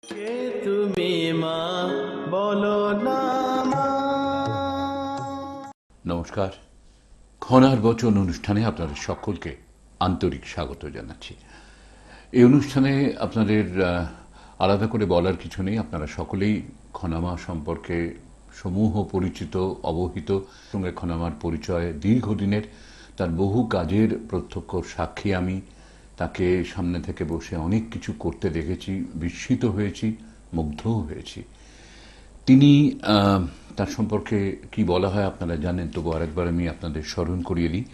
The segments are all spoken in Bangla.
কে তুমি মা বলো না মা। নমস্কার, খনার বচন অনুষ্ঠানে আপনাদের সকলকে আন্তরিক স্বাগত জানাচ্ছি। এই অনুষ্ঠানে আপনাদের আলাদা করে বলার কিছু নেই, আপনারা সকলেই খনামা সম্পর্কে সমূহ পরিচিত, অবহিত। সঙ্গে খনামার পরিচয় দীর্ঘদিনের, তার বহু কাজের প্রত্যক্ষ সাক্ষী আমি। তাকে সামনে থেকে বসে অনেক কিছু করতে দেখেছি, বিস্মিত হয়েছি, মুগ্ধও হয়েছি। তিনি তার সম্পর্কে কি বলা হয় আপনারা জানেন, তবু আরেকবার আমি আপনাদের স্মরণ করিয়ে দিই।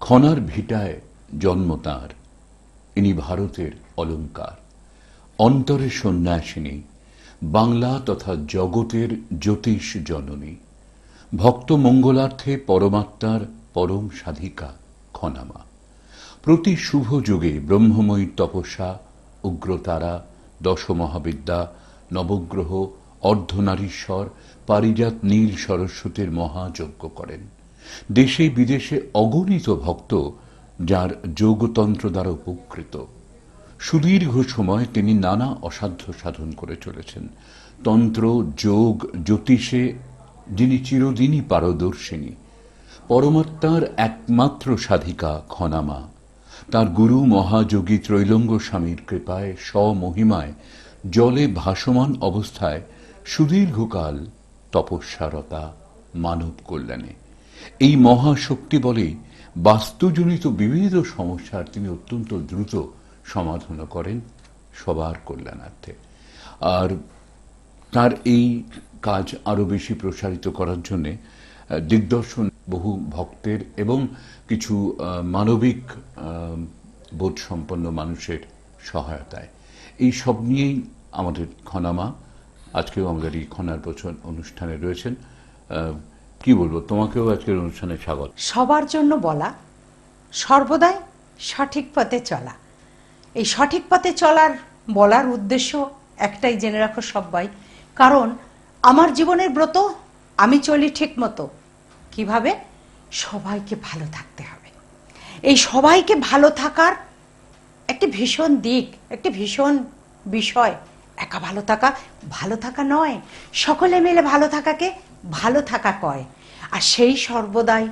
খনার ভিটায় জন্ম তাঁর, ইনি ভারতের অলঙ্কার, অন্তরে সন্ন্যাসিনী, বাংলা তথা জগতের জ্যোতিষ জননী, ভক্ত মঙ্গলার্থে পরমাত্মার পরম সাধিকা খনামা। প্রতি শুভ যুগে ব্রহ্মময়ী তপস্যা, উগ্রতারা, দশমহাবিদ্যা, নবগ্রহ, অর্ধনারীশ্বর, পারিজাত নীল সরস্বতীর মহাযজ্ঞ করেন। দেশে বিদেশে অগণিত ভক্ত যার যোগতন্ত্র দ্বারা উপকৃত। সুদীর্ঘ সময় তিনি নানা অসাধ্য সাধন করে চলেছেন। তন্ত্র, যোগ, জ্যোতিষে যিনি চিরদিনই পারদর্শিনী, পরমাত্মার একমাত্র সাধিকা খনামা। তার গুরু মহাযোগী ত্রৈলঙ্গ স্বামীর কৃপায় স্বমহিমায় জলে ভাসমান অবস্থায় সুদীর্ঘকাল তপস্যারতা মানব কল্যাণে। এই মহাশক্তি বলেই বাস্তুজনিত বিবিধ সমস্যার তিনি অত্যন্ত দ্রুত সমাধান করেন সবার কল্যাণার্থে। আর তার এই কাজ আরো বেশি প্রসারিত করার জন্য দিগদর্শন বহু ভক্তের এবং কিছু মানবিক বোধসম্পন্ন মানুষের সহায়তায়। এই সব নিয়েই আমাদের খনামা আজকেও আমাদের এই খনার বচন অনুষ্ঠানে রয়েছেন। কি বলবো, তোমাকেও আজকের অনুষ্ঠানে স্বাগত। সবার জন্য বলা, সর্বদাই সঠিক পথে চলা। এই সঠিক পথে চলার বলার উদ্দেশ্য একটাই, জেনে রাখো সবাই। কারণ আমার জীবনের ব্রত, আমি চলি ঠিক মতো। কিভাবে? সবাইকে ভালো থাকতে হবে। এই সবাইকে ভালো থাকার একটি ভীষণ দিক, একটি ভীষণ বিষয়। একা ভালো থাকা নয়, সকলে মিলে ভালো থাকাকে ভালো থাকা কয়। আর সেই সর্বদাই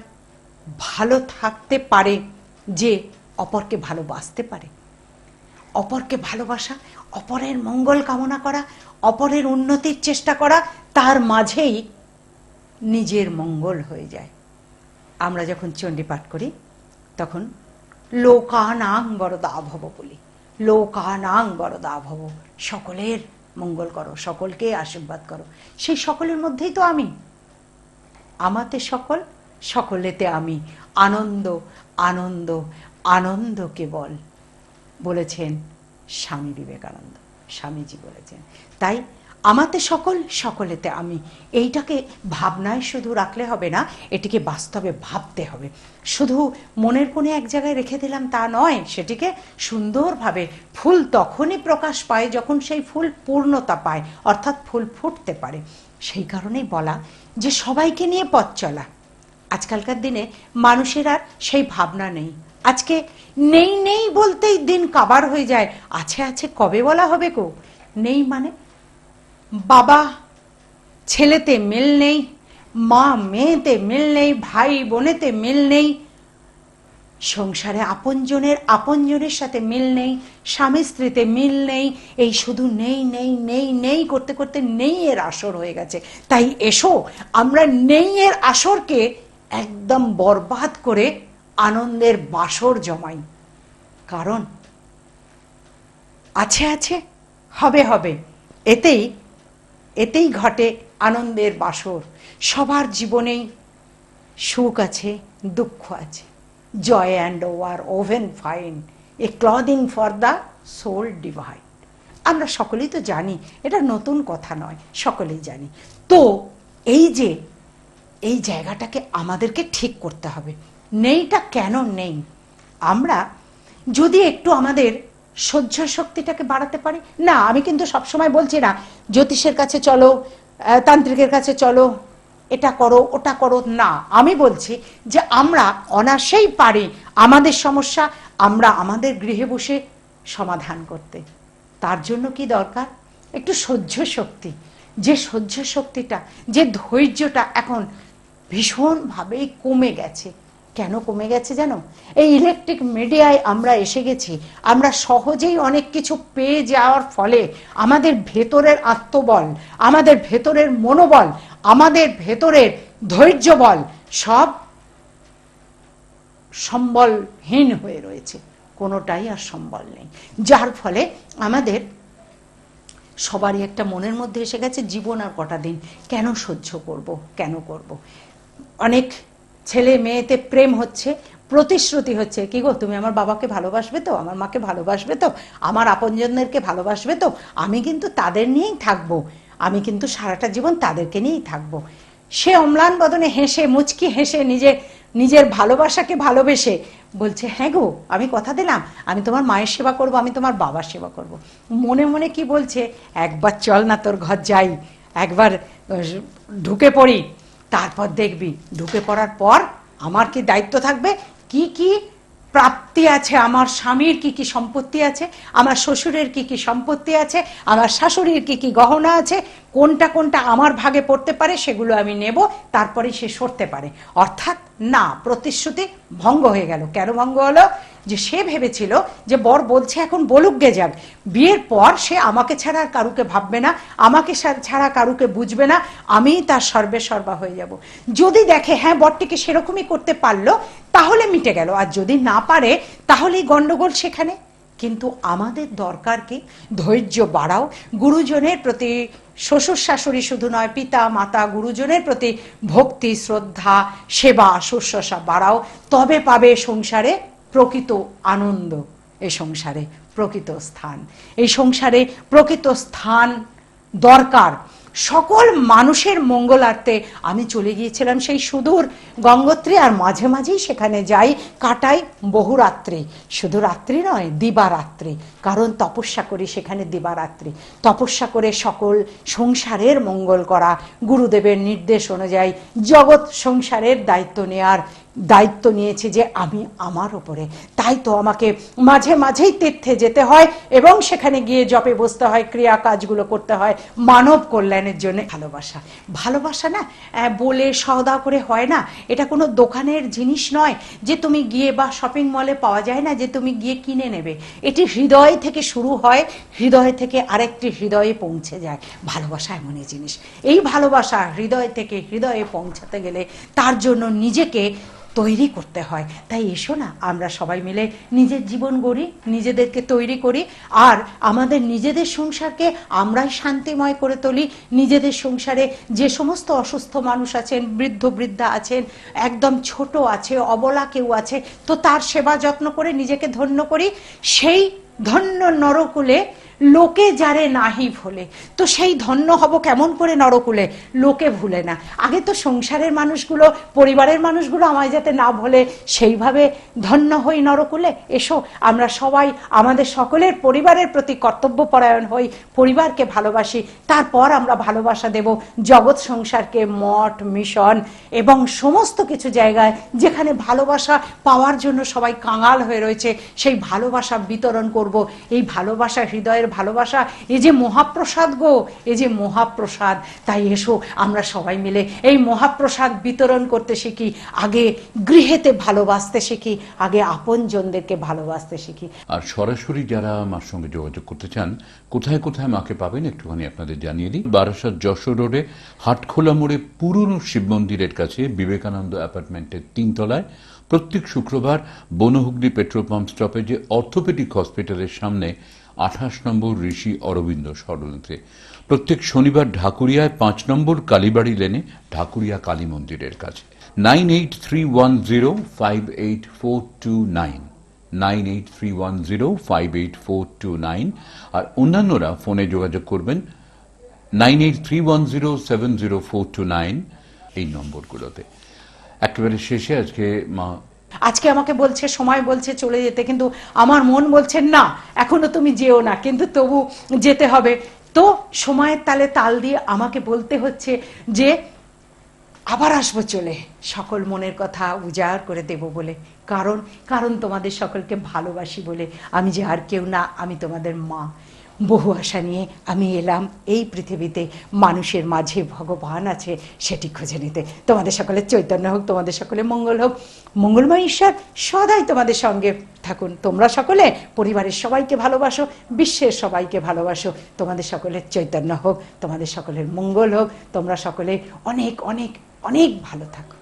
ভালো থাকতে পারে যে অপরকে ভালোবাসতে পারে। অপরকে ভালোবাসা, অপরের মঙ্গল কামনা করা, অপরের উন্নতির চেষ্টা করা, তার মাঝেই নিজের মঙ্গল হয়ে যায়। আমরা যখন চণ্ডী পাঠ করি তখন লোকানাং বরদা ভব বলি, লোকানাং বরদা ভব, সকলের মঙ্গল করো, সকলকে আশীর্বাদ করো। সেই সকলের মধ্যেই তো আমি। আমাতে সকল, সকলেতে আমি, আনন্দ আনন্দ আনন্দ কেবল, বলেছেন স্বামী বিবেকানন্দ, স্বামীজি বলেছেন। তাই আমাতে সকল, সকলেতে আমি, এইটাকে ভাবনায় শুধু রাখলে হবে না, এটিকে বাস্তবে ভাবতে হবে। শুধু মনের কোণে এক জায়গায় রেখে দিলাম তা নয়, সেটিকে সুন্দরভাবে। ফুল তখনই প্রকাশ পায় যখন সেই ফুল পূর্ণতা পায়, অর্থাৎ ফুল ফুটতে পারে। সেই কারণেই বলা যে সবাইকে নিয়ে পথ চলা। আজকালকার দিনে মানুষের আর সেই ভাবনা নেই। আজকে নেই নেই বলতেই দিন কাবার হয়ে যায়। আছে আছে কবে বলা হবে গো? নেই মানে বাবা ছেলেতে মিল নেই, মা মেয়েতে মিল নেই, ভাই বোনেতে মিল নেই, সংসারে আপনজনের সাথে মিল নেই, স্বামী স্ত্রীতে মিল নেই। এই শুধু নেই নেই নেই নেই করতে করতে নেই এর আসর হয়ে গেছে। তাই এসো আমরা নেই এর আসরকে একদম বরবাদ করে আনন্দের বাসর জমাই। কারণ আছে আছে, হবে হবে, এতেই ঘটে আনন্দের বাসর। সবার জীবনেই সুখ আছে, দুঃখ আছে। Joy and woe are woven fine, a clothing for the soul divine. আমরা সকলেই তো জানি, এটা নতুন কথা নয়, সকলেই জানি। তো এই জায়গাটাকে আমাদেরকে ঠিক করতে হবে। নেইটা কেন নেই? আমরা যদি একটু আমাদের সহ্য শক্তিটাকে বাড়াতে পারি না। আমি কিন্তু সবসময় বলছি না জ্যোতিষের কাছে চলো, তান্ত্রিকের কাছে চলো, এটা করো ওটা করো, না। আমি বলছি যে আমরা অনায়াসেই পারি আমাদের সমস্যা আমরা আমাদের গৃহে বসে সমাধান করতে। তার জন্য কি দরকার? একটু সহ্য শক্তি, যে সহ্য শক্তিটা, যে ধৈর্যটা এখন ভীষণভাবেই কমে গেছে। কেন কমে গেছে জানো? এই ইলেকট্রিক মিডিয়ায় আমরা এসে গেছি, আমরা সহজেই অনেক কিছু পেয়ে যাওয়ার ফলে আমাদের ভেতরের আত্মবল, আমাদের ভেতরের মনোবল, আমাদের ভেতরের ধৈর্য বল সব সম্বলহীন হয়ে রয়েছে, কোনোটাই আর সম্বল নেই। যার ফলে আমাদের সবারই একটা মনের মধ্যে এসে গেছে, জীবন আর কটা দিন, কেন সহ্য করব, কেন করব। অনেক ছেলে মেয়েতে প্রেম হচ্ছে, প্রতিশ্রুতি হচ্ছে, কি গো তুমি আমার বাবাকে ভালোবাসবে তো, আমার মাকে ভালোবাসবে তো, আমার আপনজনদেরকে ভালোবাসবে তো, আমি কিন্তু তাদের নিয়েই থাকবো, আমি কিন্তু সারাটা জীবন তাদেরকে নিয়েই থাকবো। সে অম্লান বদনে হেসে, মুচকি হেসে, নিজের ভালোবাসাকে ভালোবেসে বলছে, হ্যাঁ গো আমি কথা দিলাম, আমি তোমার মায়ের সেবা করব, আমি তোমার বাবার সেবা করব। মনে মনে কি বলছে, একবার চল না তোর ঘর যাই, একবার ঢুকে পড়ি, তারপর দেখবি ঢুকে পড়ার পর আমার কি দায়িত্ব থাকবে, কি কি প্রাপ্তি আছে, আমার স্বামীর কি কি সম্পত্তি আছে, আমার শ্বশুরের কি কি সম্পত্তি আছে, আমার শাশুড়ির কি কি গহনা আছে, কোনটা কোনটা আমার ভাগে পড়তে পারে সেগুলো আমি নেব, তারপরে সে সরতে পারে। অর্থাৎ না, প্রতিশ্রুতি ভঙ্গ হয়ে গেল। কেন ভঙ্গ হলো? যে সে ভেবেছিল যে বর বলছে এখন বলুক গে যাক, বিয়ের পর সে আমাকে ছাড়া আর কারুকে ভাববে না, আমাকে ছাড়া কারুকে বুঝবে না, আমি তার সর্বে সর্বা হয়ে যাব। যদি দেখে হ্যাঁ বরটিকে সেরকমই করতে পারলো, তাহলে মিটে গেল, আর যদি না পারে তাহলেই গন্ডগোল সেখানে। কিন্তু আমাদের দরকার কি? ধৈর্য বাড়াও, গুরুজনের প্রতি, শ্বশুর শাশুড়ি শুধু নয়, পিতা মাতা গুরুজনের প্রতি ভক্তি শ্রদ্ধা সেবা শুশ্রূষা বাড়াও, তবে পাবে সংসারে প্রকৃত আনন্দ, এই সংসারে প্রকৃত স্থান। এই সংসারে প্রকৃত স্থান দরকার সকল মানুষের মঙ্গলার্থে। আমি চলে গিয়েছিলাম সেই সুদূর গঙ্গোত্রী, আর মাঝে মাঝেই সেখানে যাই, কাটাই বহু রাত্রি, শুধু রাত্রি নয় দিবারাত্রি, কারণ তপস্যা করি সেখানে দিবারাত্রি, তপস্যা করে সকল সংসারের মঙ্গল করা, গুরুদেবের নির্দেশ অনুযায়ী জগৎ সংসারের দায়িত্ব নেয়ার দায়িত্ব নিয়েছি যে আমি আমার উপরে। তাই তো আমাকে মাঝে মাঝেই তীর্থে যেতে হয় এবং সেখানে গিয়ে জপে বসতে হয়, ক্রিয়া কাজগুলো করতে হয় মানব কল্যাণের জন্য। ভালোবাসা, ভালোবাসা না বলে সওদা করে হয় না, এটা কোনো দোকানের জিনিস নয় যে তুমি গিয়ে, বা শপিং মলে পাওয়া যায় না যে তুমি গিয়ে কিনে নেবে। এটি হৃদয় থেকে শুরু হয়, হৃদয় থেকে আরেকটি হৃদয়ে পৌঁছে যায়। ভালোবাসা এমনই জিনিস, এই ভালোবাসা হৃদয় থেকে হৃদয়ে পৌঁছাতে গেলে তার জন্য নিজেকে তৈরি করতে হয়। তাই এসো না আমরা সবাই মিলে নিজের জীবন গড়ি, নিজেদেরকে তৈরি করি, আর আমাদের নিজেদের সংসারকে আমরাই শান্তিময় করে তুলি। নিজেদের সংসারে যে সমস্ত অসুস্থ মানুষ আছেন, বৃদ্ধ বৃদ্ধা আছেন, একদম ছোট আছে, অবলা কেউ আছে, তো তার সেবা যত্ন করে নিজেকে ধন্য করি। সেই ধন্য নরকুলে লোকে যারে নাহি ভোলে, তো সেই ধন্য হব কেমন করে নরকুলে? লোকে ভুলে না। আগে তো সংসারের মানুষগুলো, পরিবারের মানুষগুলো আমায় যাতে না ভোলে, সেইভাবে ধন্য হই নরকুলে। এসো আমরা সবাই আমাদের সকলের পরিবারের প্রতি কর্তব্যপরায়ণ হই, পরিবারকে ভালোবাসি, তারপর আমরা ভালোবাসা দেব জগৎ সংসারকে, মঠ মিশন এবং সমস্ত কিছু জায়গায় যেখানে ভালোবাসা পাওয়ার জন্য সবাই কাঙাল হয়ে রয়েছে, সেই ভালোবাসা বিতরণ করব। এই ভালোবাসা, হৃদয়ের ভালোবাসা, এই যে মহাপ্রসাদ গো, এই যে মহাপ্রসাদ। তাই এসো আমরা সবাই মিলে এই মহাপ্রসাদ বিতরণ করতে শিখি, আগে গৃহেতে ভালোবাসতে শিখি, আগে আপনজনদেরকে ভালোবাসতে শিখি। আর সরাসরি যারা মার সঙ্গে যোগাযোগ করতে চান, কোথায় কোথায় মাকে পাবেন একটুখানি আপনাদের জানিয়ে দিই। বারাসাত যশোর রোডে হাটখোলা মোড়ে পুরনো শিব মন্দিরের কাছে বিবেকানন্দ অ্যাপার্টমেন্টের 3 তলায়, প্রত্যেক শুক্রবার বনহুগলি পেট্রোল পাম্প স্টপেজে অর্থোপেডিক হসপিটালের সামনে 28 নম্বর ঋষি অরবিন্দ সরণিতে, প্রত্যেক শনিবার ঢাকুরিয়ায় 5 নম্বর কালীবাড়ি লেনে ঢাকুরিয়া কালী মন্দিরের কাছে। 9831058429 9831058429। আর অন্যান্যরা ফোনে যোগাযোগ করবেন 9831070429 এই নম্বরগুলোতে। একেবারে শেষে আজকে মা, আজকে আমাকে বলছে, সময় বলছে চলে যেতে, কিন্তু আমার মন বলছে না এখনো তুমি যেও না, কিন্তু তবু যেতে হবে। তো সময়ের তালে তাল দিয়ে আমাকে বলতে হচ্ছে যে আবার আসবো চলে, সকল মনের কথা উজাড় করে দেব বলে। কারণ তোমাদের সকলকে ভালোবাসি বলে। আমি যে আর কেউ না, আমি তোমাদের মা। বহু আশা নিয়ে আমি এলাম এই পৃথিবীতে, মানুষের মাঝে ভগবান আছে সেটি খুঁজে নিতে। তোমাদের সকলের চৈতন্য হোক, তোমাদের সকলে মঙ্গল হোক। মঙ্গলময় ঈশ্বর সদাই তোমাদের সঙ্গে থাকুন। তোমরা সকলে পরিবারের সবাইকে ভালোবাসো, বিশ্বের সবাইকে ভালোবাসো। তোমাদের সকলের চৈতন্য হোক, তোমাদের সকলের মঙ্গল হোক। তোমরা সকলে অনেক অনেক অনেক ভালো থাকো।